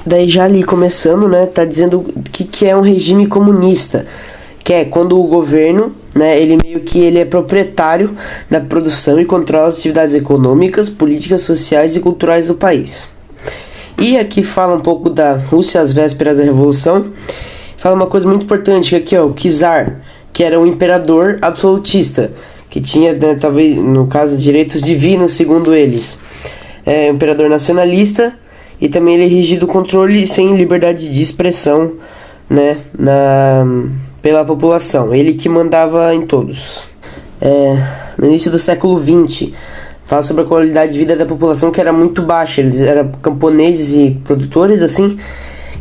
Daí já ali começando, né, tá dizendo que é um regime comunista, que é quando o governo, né, ele meio que ele é proprietário da produção e controla as atividades econômicas, políticas, sociais e culturais do país. E aqui fala um pouco da Rússia às vésperas da Revolução. Fala uma coisa muito importante, que aqui ó, o czar, que era um imperador absolutista, que tinha, né, talvez, no caso, direitos divinos, segundo eles. É um imperador nacionalista, e também ele rigia do controle sem liberdade de expressão, né, pela população. Ele que mandava em todos. No início do século XX, fala sobre a qualidade de vida da população, que era muito baixa. Eles eram camponeses e produtores, assim,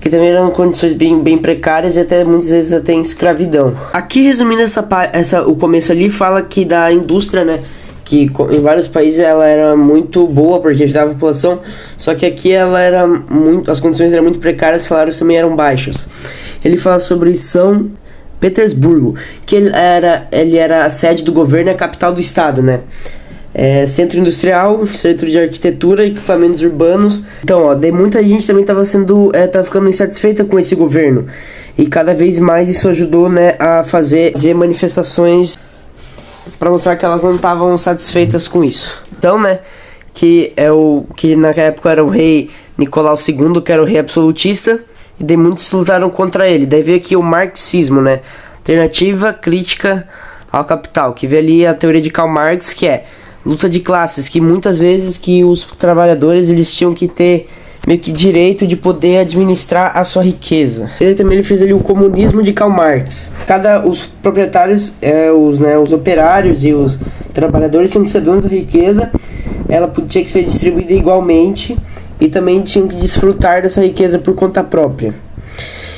que também eram condições bem precárias e até muitas vezes até em escravidão. Aqui, resumindo o começo ali, fala que da indústria, né, que em vários países ela era muito boa porque ajudava a população, só que aqui ela era as condições eram muito precárias, os salários também eram baixos. Ele fala sobre São Petersburgo, que ele era a sede do governo e a capital do estado, né? Centro industrial, centro de arquitetura, equipamentos urbanos. Então, ó, daí muita gente também tava ficando insatisfeita com esse governo, e cada vez mais isso ajudou, né, a fazer manifestações para mostrar que elas não estavam satisfeitas com isso. Então, né, que na época era o rei Nicolau II, que era o rei absolutista, e daí muitos lutaram contra ele. Daí veio aqui o marxismo, né, alternativa crítica ao capital, que vê ali a teoria de Karl Marx, que é luta de classes, que muitas vezes que os trabalhadores eles tinham que ter meio que direito de poder administrar a sua riqueza. Ele também fez ali o comunismo de Karl Marx. Os proprietários, os operários e os trabalhadores tinham que ser donos da riqueza, ela tinha que ser distribuída igualmente e também tinham que desfrutar dessa riqueza por conta própria.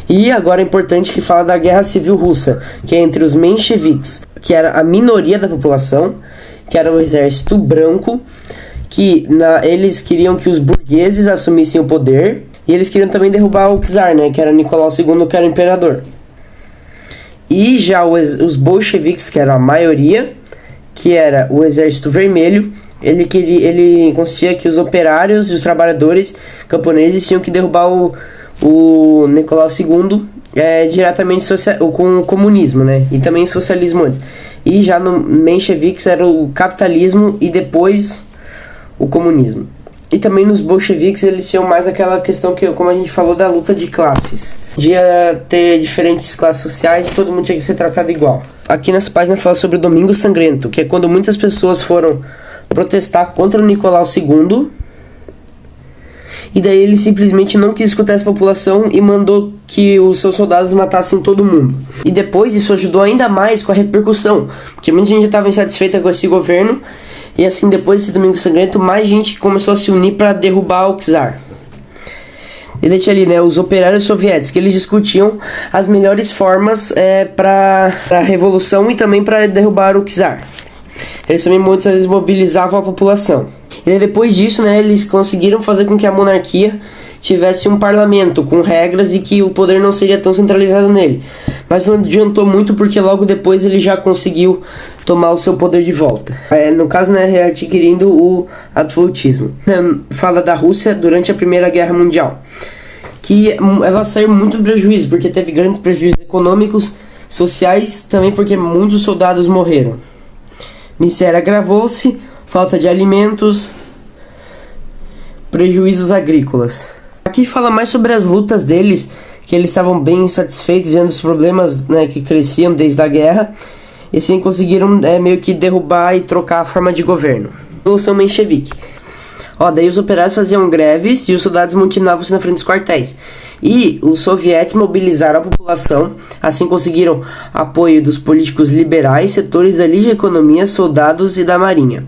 E agora é importante que fala da Guerra Civil Russa, que é entre os mencheviques, que era a minoria da população, que era o exército branco, que eles queriam que os burgueses assumissem o poder, e eles queriam também derrubar o czar, né, que era Nicolau II, que era o imperador. E já os bolcheviques, que era a maioria, que era o exército vermelho, ele consistia que os operários e os trabalhadores camponeses tinham que derrubar o Nicolau II diretamente com o comunismo, né, e também socialismo antes. E já no mencheviques era o capitalismo e depois o comunismo. E também nos bolcheviques eles tinham mais aquela questão que, como a gente falou, da luta de classes. Podia ter diferentes classes sociais e todo mundo tinha que ser tratado igual. Aqui nessa página fala sobre o Domingo Sangrento, que é quando muitas pessoas foram protestar contra o Nicolau II, e daí ele simplesmente não quis escutar essa população e mandou que os seus soldados matassem todo mundo. E depois isso ajudou ainda mais com a repercussão, porque muita gente já estava insatisfeita com esse governo, e assim, depois desse Domingo Sangrento, mais gente começou a se unir para derrubar o czar. E daí tinha ali, né, os operários soviéticos, que eles discutiam as melhores formas para a revolução e também para derrubar o czar. Eles também muitas vezes mobilizavam a população. E daí, depois disso, né, eles conseguiram fazer com que a monarquia tivesse um parlamento com regras e que o poder não seria tão centralizado nele. Mas não adiantou muito porque logo depois ele já conseguiu tomar o seu poder de volta. No caso, né, readquirindo o absolutismo. Fala da Rússia durante a Primeira Guerra Mundial, que ela saiu muito do prejuízo, porque teve grandes prejuízos econômicos, sociais, também porque muitos soldados morreram. Miséria agravou-se, falta de alimentos, prejuízos agrícolas. Aqui fala mais sobre as lutas deles, que eles estavam bem insatisfeitos diante dos problemas, né, que cresciam desde a guerra, e assim conseguiram meio que derrubar e trocar a forma de governo. Revolução menchevique. Daí os operários faziam greves e os soldados motinavam-se na frente dos quartéis. E os soviéticos mobilizaram a população, assim conseguiram apoio dos políticos liberais, setores da liga economia, soldados e da marinha.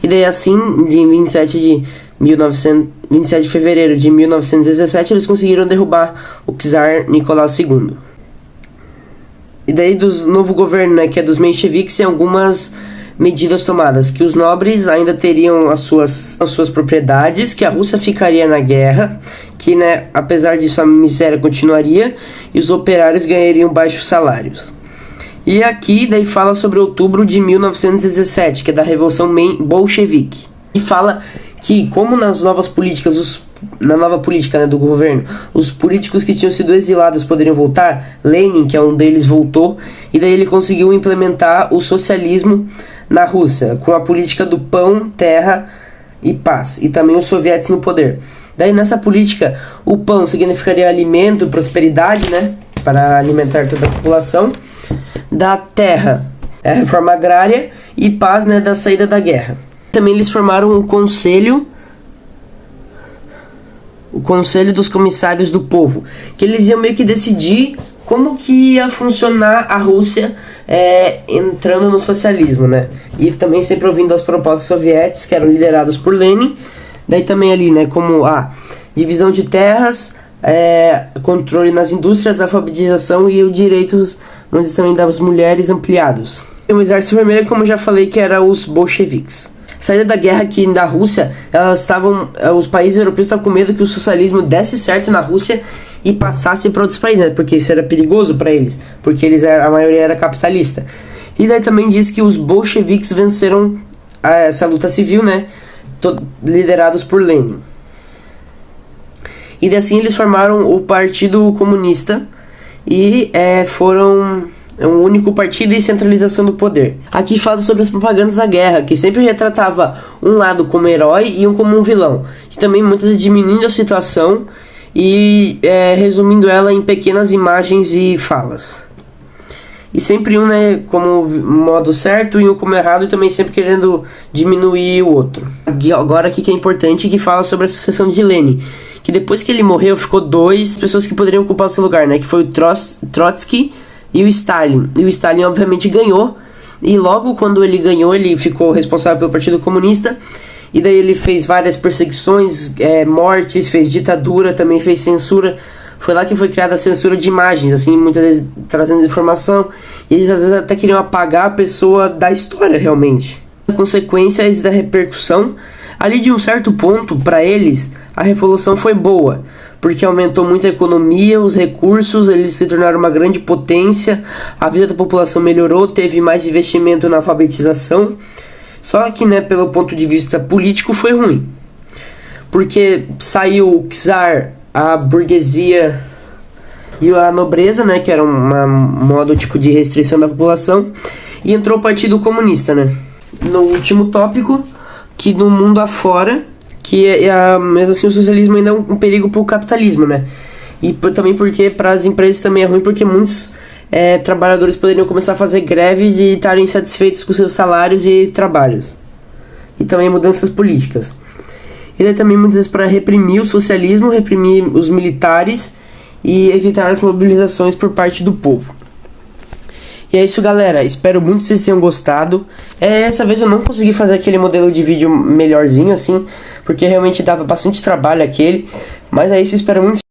E daí assim, em 27 de fevereiro de 1917, eles conseguiram derrubar o czar Nicolau II. E daí do novo governo, né, que é dos mencheviques, tem algumas medidas tomadas, que os nobres ainda teriam as suas propriedades, que a Rússia ficaria na guerra, que, né, apesar disso a miséria continuaria e os operários ganhariam baixos salários. E aqui daí fala sobre outubro de 1917, que é da Revolução Bolchevique. E fala que, como nas novas políticas os nova política, né, do governo. Os políticos que tinham sido exilados poderiam voltar. Lenin, que é um deles, voltou, e daí ele conseguiu implementar o socialismo na Rússia, com a política do pão, terra e paz, e também os soviéticos no poder. Daí nessa política, o pão significaria alimento, prosperidade, né, para alimentar toda a população. Da terra, a reforma agrária, e paz, né, da saída da guerra. Também eles formaram o Conselho dos Comissários do Povo, que eles iam meio que decidir como que ia funcionar a Rússia entrando no socialismo, né? E também sempre ouvindo as propostas soviéticas, que eram lideradas por Lenin. Daí também ali, né, como a divisão de terras, controle nas indústrias, alfabetização e os direitos, mas também das mulheres ampliados. E o Exército Vermelho, como eu já falei, que era os bolcheviques. Saída da guerra aqui da Rússia, os países europeus estavam com medo que o socialismo desse certo na Rússia e passasse para outros países, né? Porque isso era perigoso para eles, porque a maioria era capitalista. E daí também diz que os bolcheviques venceram essa luta civil, né? Liderados por Lenin. E daí assim eles formaram o Partido Comunista e foram um único partido e centralização do poder. Aqui fala sobre as propagandas da guerra, que sempre retratava um lado como herói e um como um vilão, e também muitas vezes diminuindo a situação e resumindo ela em pequenas imagens e falas. E sempre um, né, como modo certo e um como errado, e também sempre querendo diminuir o outro. Agora aqui que é importante, que fala sobre a sucessão de Lenin, que depois que ele morreu ficou duas pessoas que poderiam ocupar o seu lugar, né, que foi o Trotsky e o Stalin. E o Stalin obviamente ganhou, e logo quando ele ganhou ele ficou responsável pelo Partido Comunista, e daí ele fez várias perseguições, mortes, fez ditadura, também fez censura. Foi lá que foi criada a censura de imagens, assim, muitas vezes trazendo informação, e eles às vezes até queriam apagar a pessoa da história realmente. Consequências da repercussão, ali de um certo ponto, para eles, a revolução foi boa, porque aumentou muito a economia, os recursos, eles se tornaram uma grande potência, a vida da população melhorou, teve mais investimento na alfabetização. Só que, né, pelo ponto de vista político foi ruim, porque saiu o czar, a burguesia e a nobreza, né, que era um modo tipo de restrição da população, e entrou o Partido Comunista, né. No último tópico, que no mundo afora, que mesmo assim o socialismo ainda é um perigo para o capitalismo, né? E também porque para as empresas também é ruim, porque muitos trabalhadores poderiam começar a fazer greves e estarem insatisfeitos com seus salários e trabalhos. E também mudanças políticas. E daí também muitas vezes para reprimir o socialismo, reprimir os militares e evitar as mobilizações por parte do povo. E é isso, galera, espero muito que vocês tenham gostado. Essa vez eu não consegui fazer aquele modelo de vídeo melhorzinho assim, porque realmente dava bastante trabalho aquele. Mas é isso, espero muito